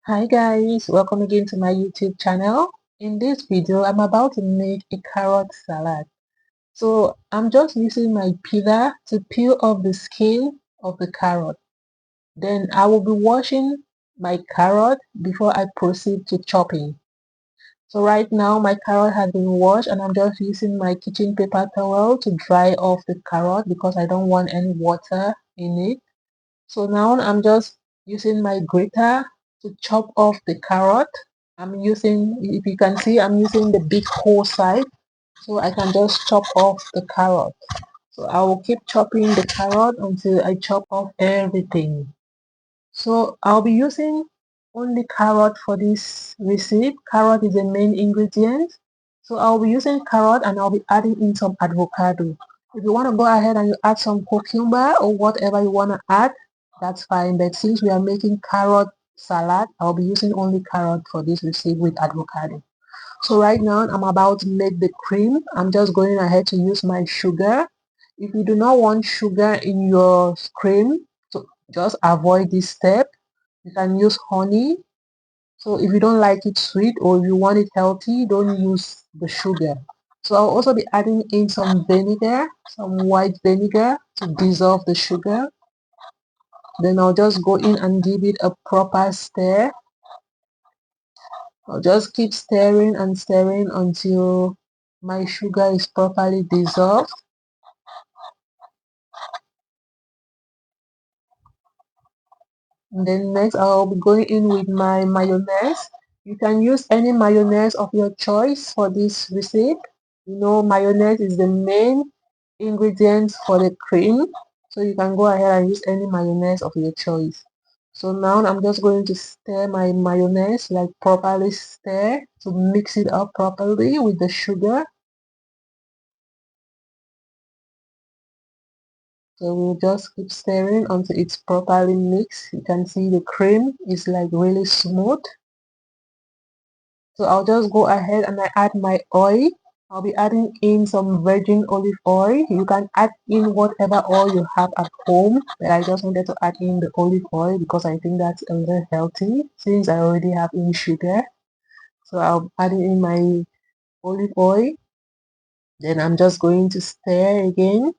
Hi guys, welcome again to my YouTube channel. In this video, I'm about to make a carrot salad. So I'm just using my peeler to peel off the skin of the carrot. Then I will be washing my carrot before I proceed to chopping. So right now my carrot has been washed and I'm just using my kitchen paper towel to dry off the carrot because I don't want any water in it. So now I'm just using my grater to chop off the carrot. I'm using, if you can see, I'm using the big whole side so I can just chop off the carrot. So I will keep chopping the carrot until I chop off everything. So I'll be using only carrot for this recipe. Carrot is the main ingredient. So I'll be using carrot and I'll be adding in some avocado. If you want to go ahead and you add some cucumber or whatever you want to add, that's fine. But since we are making carrot salad, I'll be using only carrot for this recipe with avocado. So right now I'm about to make the cream. I'm just going ahead to use my sugar. If you do not want sugar in your cream, so just avoid this step. You can use honey. So if you don't like it sweet or if you want it healthy, don't use the sugar. So I'll also be adding in some vinegar, some white vinegar to dissolve the sugar. Then I'll just go in and give it a proper stir. I'll just keep stirring and stirring until my sugar is properly dissolved. And then next I'll be going in with my mayonnaise. You can use any mayonnaise of your choice for this recipe. You know, mayonnaise is the main ingredient for the cream. So you can go ahead and use any mayonnaise of your choice. So now I'm just going to stir my mayonnaise, like properly stir to mix it up properly with the sugar. So we'll just keep stirring until it's properly mixed. You can see the cream is like really smooth. So I'll just go ahead and I add my oil. I'll be adding in some virgin olive oil. You can add in whatever oil you have at home, but I just wanted to add in the olive oil because I think that's a little healthy since I already have in sugar. So I'll add in my olive oil. Then I'm just going to stir again.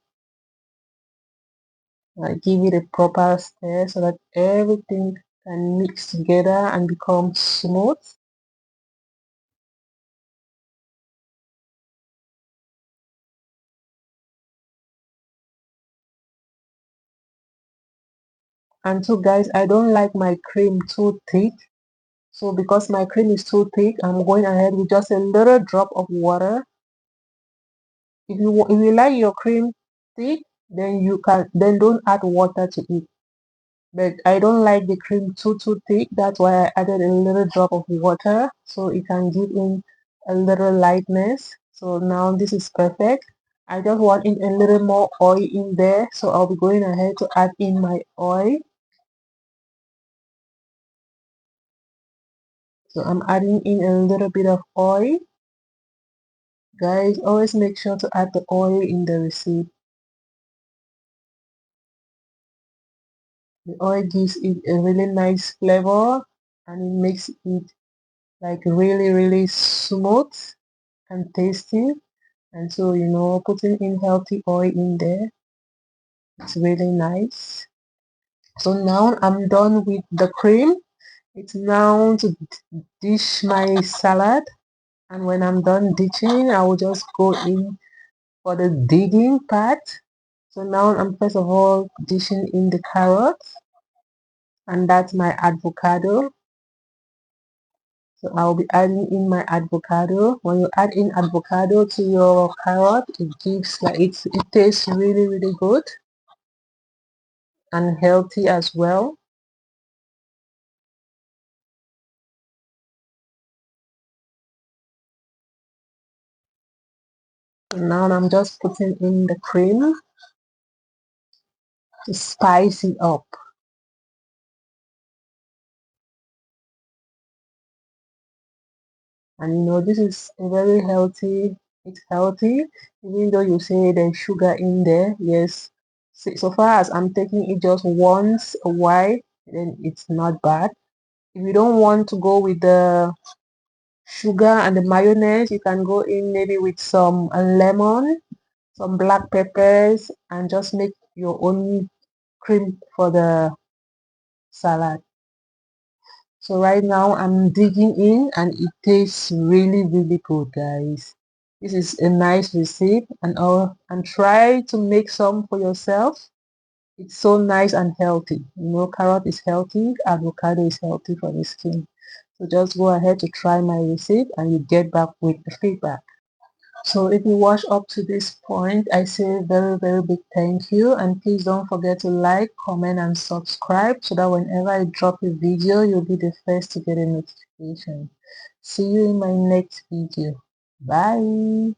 I give it a proper stir so that everything can mix together and become smooth. And so guys, I don't like my cream too thick. So because my cream is too thick, I'm going ahead with just a little drop of water. If you like your cream thick, then don't add water to it. But I don't like the cream too thick. That's why I added a little drop of water so it can give in a little lightness. So now this is perfect. I just want in a little more oil in there, so I'll be going ahead to add in my oil. So I'm adding in a little bit of oil. Guys, always make sure to add the oil in the recipe. The oil gives it a really nice flavor and it makes it like really smooth and tasty. And so, you know, putting in healthy oil in there, it's really nice. So now I'm done with the cream. It's now to dish my salad. And when I'm done dishing, I will just go in for the digging part. So now I'm first of all dishing in the carrots, and that's my avocado. So I'll be adding in my avocado. When you add in avocado to your carrot, it gives like it tastes really good and healthy as well. So now I'm just putting in the cream to spice it up. And you know, this is a very healthy, it's healthy, even though you say there's sugar in there. Yes, so far as I'm taking it just once a while, then it's not bad. If you don't want to go with the sugar and the mayonnaise, you can go in maybe with some lemon, some black peppers, and just make your own cream for the salad. So right now I'm digging in and it tastes really really good, guys. This is a nice recipe, and try to make some for yourself. It's so nice and healthy. You know, carrot is healthy, avocado is healthy for the skin. So just go ahead to try my recipe and you get back with the feedback. So if you watch up to this point, I say very big thank you, and please don't forget to like, comment and subscribe so that whenever I drop a video, you'll be the first to get a notification. See you in my next video. Bye.